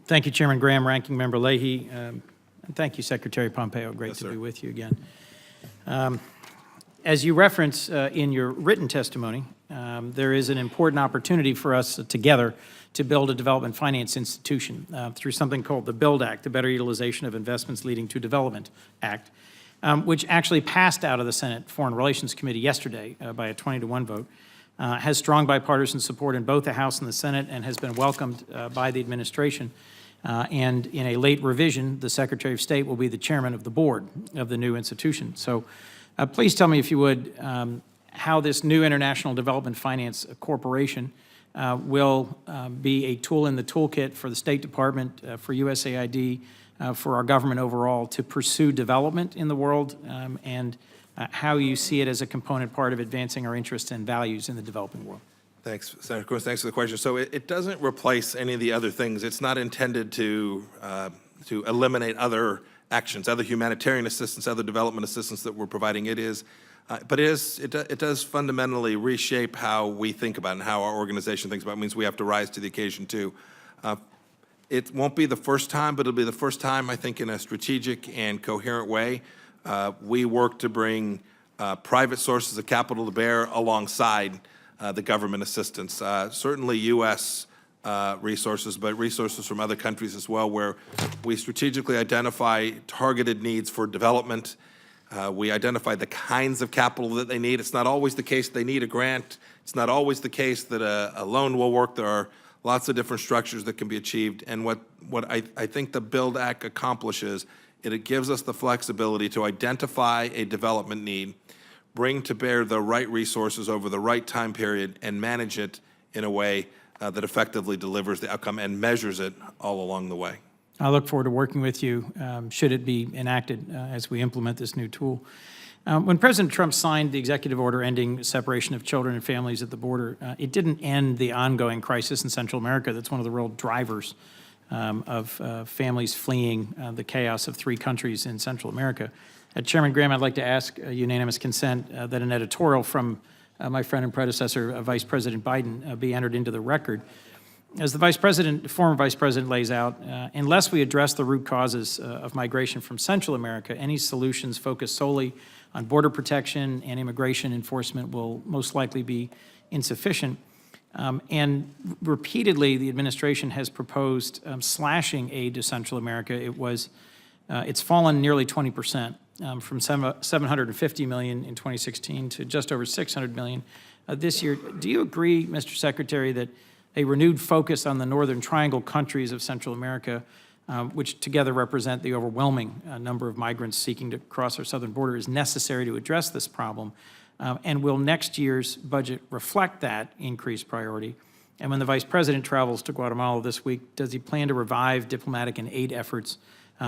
Thank you, Chairman Graham, Ranking Member Leahy, and thank you, Secretary Pompeo. Great to be with you again. As you reference in your written testimony, there is an important opportunity for us together to build a development finance institution through something called the BUILD Act, the Better Utilization of Investments Leading to Development Act, which actually passed out of the Senate Foreign Relations Committee yesterday by a 20-to-1 vote. Has strong bipartisan support in both the House and the Senate and has been welcomed by the administration. And in a late revision, the Secretary of State will be the chairman of the board of the new institution. So please tell me, if you would, how this new International Development Finance Corporation will be a tool in the toolkit for the State Department, for USAID, for our government overall to pursue development in the world, and how you see it as a component part of advancing our interests and values in the developing world. Thanks, Senator Coons. Thanks for the question. So it doesn't replace any of the other things. It's not intended to eliminate other actions, other humanitarian assistance, other development assistance that we're providing. It is, but it does fundamentally reshape how we think about it and how our organization thinks about it. It means we have to rise to the occasion too. It won't be the first time, but it'll be the first time, I think, in a strategic and coherent way. We work to bring private sources of capital to bear alongside the government assistance. Certainly U.S. Resources, but resources from other countries as well, where we strategically identify targeted needs for development. We identify the kinds of capital that they need. It's not always the case they need a grant. It's not always the case that a loan will work. There are lots of different structures that can be achieved. And what I think the BUILD Act accomplishes, it gives us the flexibility to identify a development need, bring to bear the right resources over the right time period, and manage it in a way that effectively delivers the outcome and measures it all along the way. I look forward to working with you should it be enacted as we implement this new tool. When President Trump signed the executive order ending separation of children and families at the border, it didn't end the ongoing crisis in Central America. That's one of the real drivers of families fleeing the chaos of 3 countries in Central America. Chairman Graham, I'd like to ask unanimous consent that an editorial from my friend and predecessor, Vice President Biden, be entered into the record. As the former Vice President lays out, unless we address the root causes of migration from Central America, any solutions focused solely on border protection and immigration enforcement will most likely be insufficient. And repeatedly, the administration has proposed slashing aid to Central America. It's fallen nearly 20%, from $750 million in 2016 to just over $600 million this year. Do you agree, Mr. Secretary, that a renewed focus on the Northern Triangle countries of Central America, which together represent the overwhelming number of migrants seeking to cross our southern border, is necessary to address this problem? And will next year's budget reflect that increased priority? And when the Vice President travels to Guatemala this week, does he plan to revive diplomatic and aid efforts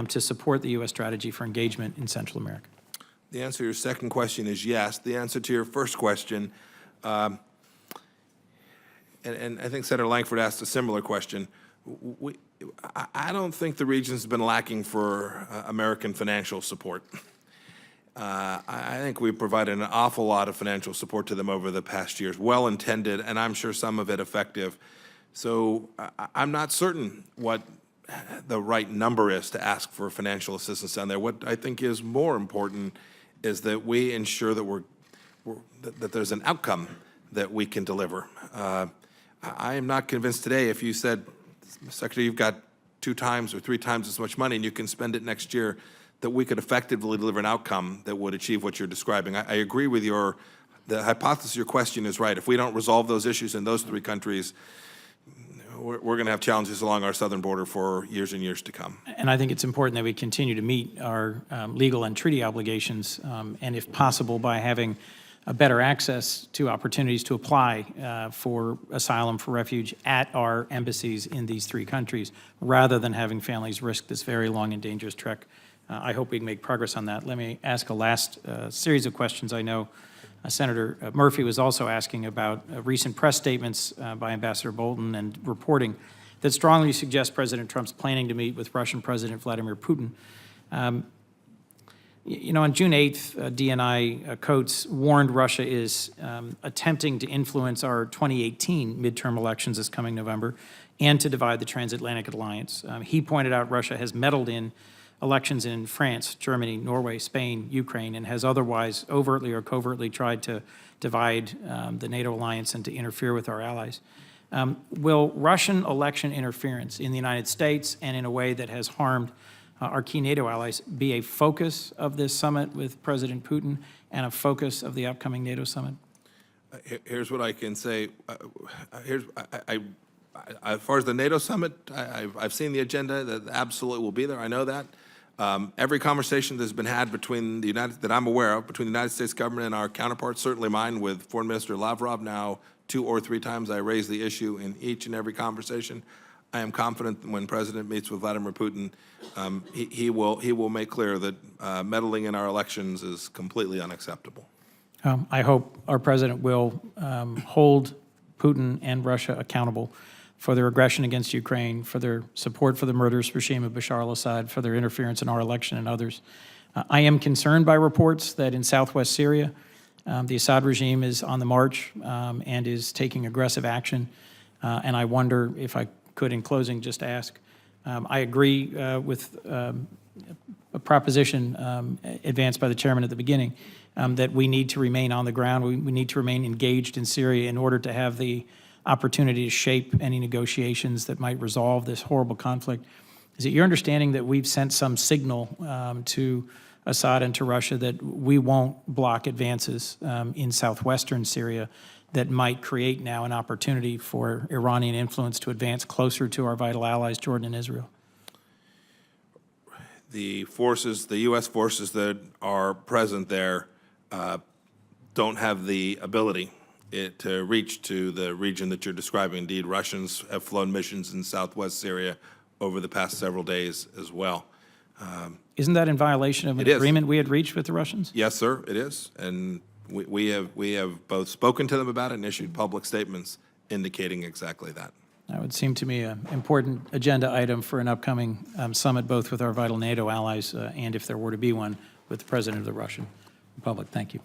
to support the U.S. strategy for engagement in Central America? The answer to your second question is yes. The answer to your first question, and I think Senator Lankford asked a similar question. I don't think the region's been lacking for American financial support. I think we've provided an awful lot of financial support to them over the past years, well-intended, and I'm sure some of it effective. So I'm not certain what the right number is to ask for financial assistance down there. What I think is more important is that we ensure that that there's an outcome that we can deliver. I am not convinced today, if you said, Secretary, you've got 2 times or 3 times as much money and you can spend it next year, that we could effectively deliver an outcome that would achieve what you're describing. I agree with the hypothesis of your question is right. If we don't resolve those issues in those 3 countries, we're going to have challenges along our southern border for years and years to come. And I think it's important that we continue to meet our legal and treaty obligations, and if possible, by having a better access to opportunities to apply for asylum, for refuge at our embassies in these 3 countries, rather than having families risk this very long and dangerous trek. I hope we can make progress on that. Let me ask a last series of questions. I know Senator Murphy was also asking about recent press statements by Ambassador Bolton and reporting that strongly suggest President Trump's planning to meet with Russian President Vladimir Putin. You know, on June 8th, DNI Coates warned Russia is attempting to influence our 2018 midterm elections this coming November and to divide the transatlantic alliance. He pointed out Russia has meddled in elections in France, Germany, Norway, Spain, Ukraine, and has otherwise overtly or covertly tried to divide the NATO alliance and to interfere with our allies. Will Russian election interference in the United States and in a way that has harmed our key NATO allies be a focus of this summit with President Putin and a focus of the upcoming NATO summit? Here's what I can say. As far as the NATO summit, I've seen the agenda. That absolutely will be there. I know that. Every conversation that's been had between that I'm aware of, between the United States government and our counterparts, certainly mine with Foreign Minister Lavrov now 2 or 3 times I raised the issue in each and every conversation. I am confident that when President meets with Vladimir Putin, he will make clear that meddling in our elections is completely unacceptable. I hope our president will hold Putin and Russia accountable for their aggression against Ukraine, for their support for the murderous regime of Bashar al-Assad, for their interference in our election and others. I am concerned by reports that in southwest Syria, the Assad regime is on the march and is taking aggressive action. And I wonder if I could, in closing, just ask, I agree with a proposition advanced by the chairman at the beginning, that we need to remain on the ground. We need to remain engaged in Syria in order to have the opportunity to shape any negotiations that might resolve this horrible conflict. Is it your understanding that we've sent some signal to Assad and to Russia that we won't block advances in southwestern Syria that might create now an opportunity for Iranian influence to advance closer to our vital allies, Jordan and Israel? The forces, the U.S. forces that are present there don't have the ability to reach to the region that you're describing. Indeed, Russians have flown missions in southwest Syria over the past several days as well. Isn't that in violation of an agreement we had reached with the Russians? Yes, sir, it is. And we have both spoken to them about it and issued public statements indicating exactly that. That would seem to me an important agenda item for an upcoming summit, both with our vital NATO allies and, if there were to be one, with the President of the Russian Republic. Thank you.